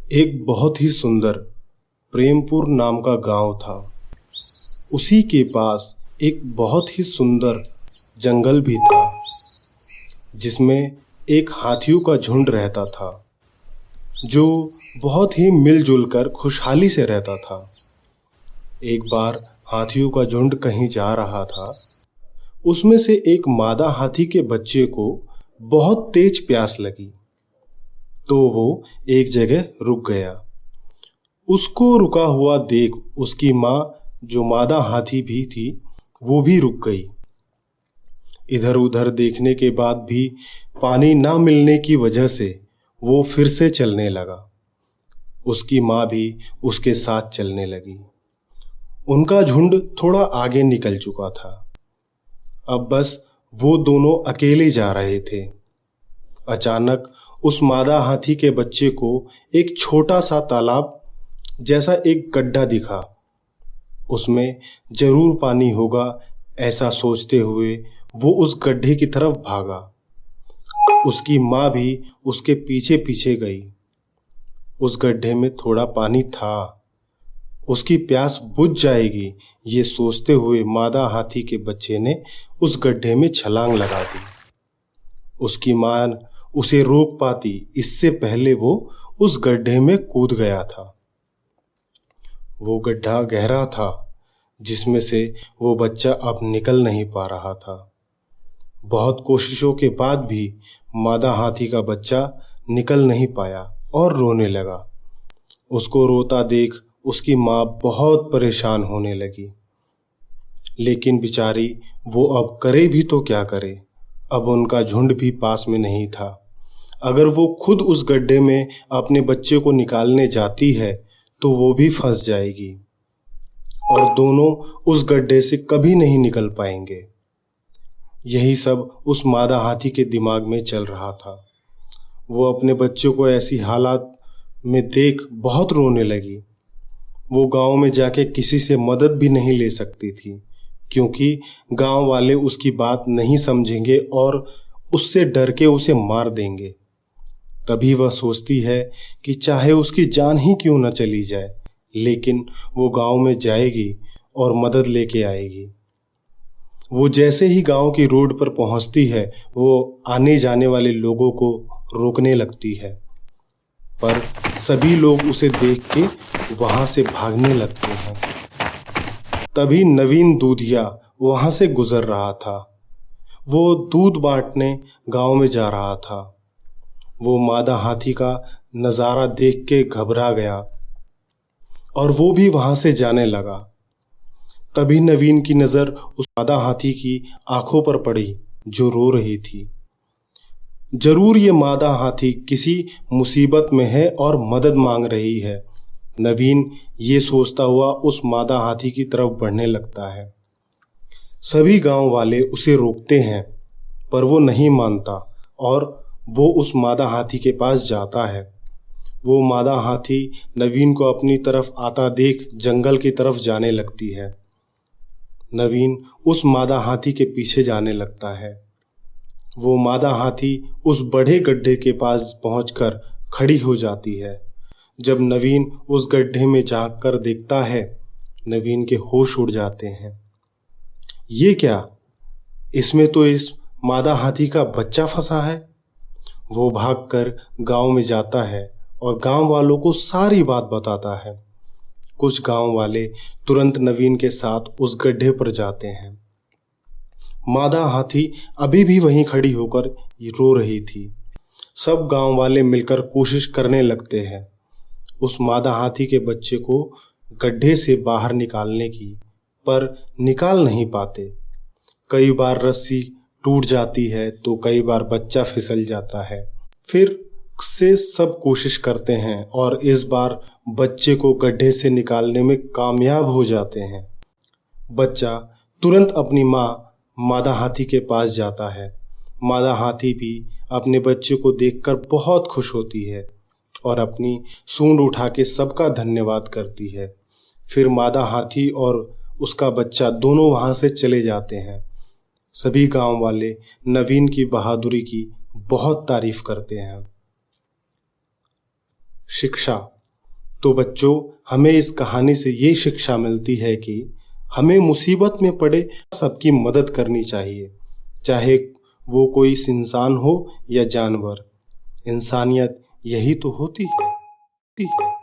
एक बहुत ही सुंदर प्रेमपुर नाम का गांव था। उसी के पास एक बहुत ही सुंदर जंगल भी था, जिसमें एक हाथियों का झुंड रहता था, जो बहुत ही मिलजुल कर खुशहाली से रहता था। एक बार हाथियों का झुंड कहीं जा रहा था। उसमें से एक मादा हाथी के बच्चे को बहुत तेज प्यास लगी, तो वो एक जगह रुक गया। उसको रुका हुआ देख उसकी माँ, जो मादा हाथी भी थी, वो भी रुक गई। इधर उधर देखने के बाद भी पानी ना मिलने की वजह से वो फिर से चलने लगा। उसकी माँ भी उसके साथ चलने लगी। उनका झुंड थोड़ा आगे निकल चुका था। अब बस वो दोनों अकेले जा रहे थे। अचानक उस मादा हाथी के बच्चे को एक छोटा सा तालाब जैसा एक गड्ढा दिखा। उसमें जरूर पानी होगा, ऐसा सोचते हुए वो उस गड्ढे की तरफ भागा। उसकी माँ भी उसके पीछे पीछे गई। उस गड्ढे में थोड़ा पानी था, उसकी प्यास बुझ जाएगी, ये सोचते हुए मादा हाथी के बच्चे ने उस गड्ढे में छलांग लगा दी। उसकी माँ उसे रोक पाती इससे पहले वो उस गड्ढे में कूद गया था। वो गड्ढा गहरा था, जिसमें से वो बच्चा अब निकल नहीं पा रहा था। बहुत कोशिशों के बाद भी मादा हाथी का बच्चा निकल नहीं पाया और रोने लगा। उसको रोता देख उसकी माँ बहुत परेशान होने लगी। लेकिन बेचारी वो अब करे भी तो क्या करे। अब उनका झुंड भी पास में नहीं था। अगर वो खुद उस गड्ढे में अपने बच्चे को निकालने जाती है तो वो भी फंस जाएगी और दोनों उस गड्ढे से कभी नहीं निकल पाएंगे। यही सब उस मादा हाथी के दिमाग में चल रहा था। वो अपने बच्चों को ऐसी हालात में देख बहुत रोने लगी। वो गांव में जाके किसी से मदद भी नहीं ले सकती थी, क्योंकि गांव वाले उसकी बात नहीं समझेंगे और उससे डर के उसे मार देंगे। तभी वह सोचती है कि चाहे उसकी जान ही क्यों न चली जाए, लेकिन वो गांव में जाएगी और मदद लेके आएगी। वो जैसे ही गांव की रोड पर पहुंचती है, वो आने जाने वाले लोगों को रोकने लगती है, पर सभी लोग उसे देख के वहां से भागने लगते हैं। तभी नवीन दूधिया वहां से गुजर रहा था। वो दूध बांटने गांव में जा रहा था। वो मादा हाथी का नजारा देख के घबरा गया और वो भी वहां से जाने लगा। तभी नवीन की नजर उस मादा हाथी की आंखों पर पड़ी, जो रो रही थी। जरूर ये मादा हाथी किसी मुसीबत में है और मदद मांग रही है। नवीन ये सोचता हुआ उस मादा हाथी की तरफ बढ़ने लगता है। सभी गांव वाले उसे रोकते हैं, पर वो नहीं मानता और वो उस मादा हाथी के पास जाता है। वो मादा हाथी नवीन को अपनी तरफ आता देख जंगल की तरफ जाने लगती है। नवीन उस मादा हाथी के पीछे जाने लगता है। वो मादा हाथी उस बड़े गड्ढे के पास पहुंचकर खड़ी हो जाती है। जब नवीन उस गड्ढे में झांक कर देखता है, नवीन के होश उड़ जाते हैं। ये क्या? इसमें तो इस मादा हाथी का बच्चा फंसा है। वो भागकर गांव में जाता है और गांव वालों को सारी बात बताता है। कुछ गांव वाले तुरंत नवीन के साथ उस गड्ढे पर जाते हैं। मादा हाथी अभी भी वहीं खड़ी होकर रो रही थी। सब गांव वाले मिलकर कोशिश करने लगते हैं उस मादा हाथी के बच्चे को गड्ढे से बाहर निकालने की, पर निकाल नहीं पाते। कई बार रस्सी टूट जाती है तो कई बार बच्चा फिसल जाता है। फिर से सब कोशिश करते हैं और इस बार बच्चे को गड्ढे से निकालने में कामयाब हो जाते हैं। बच्चा तुरंत अपनी माँ मादा हाथी के पास जाता है। मादा हाथी भी अपने बच्चे को देखकर बहुत खुश होती है और अपनी सूंड उठा के सबका धन्यवाद करती है। फिर मादा हाथी और उसका बच्चा दोनों वहां से चले जाते हैं। सभी गांव वाले नवीन की बहादुरी की बहुत तारीफ करते हैं। शिक्षा तो बच्चों, हमें इस कहानी से ये शिक्षा मिलती है कि हमें मुसीबत में पड़े सबकी मदद करनी चाहिए, चाहे वो कोई इंसान हो या जानवर। इंसानियत यही तो होती है।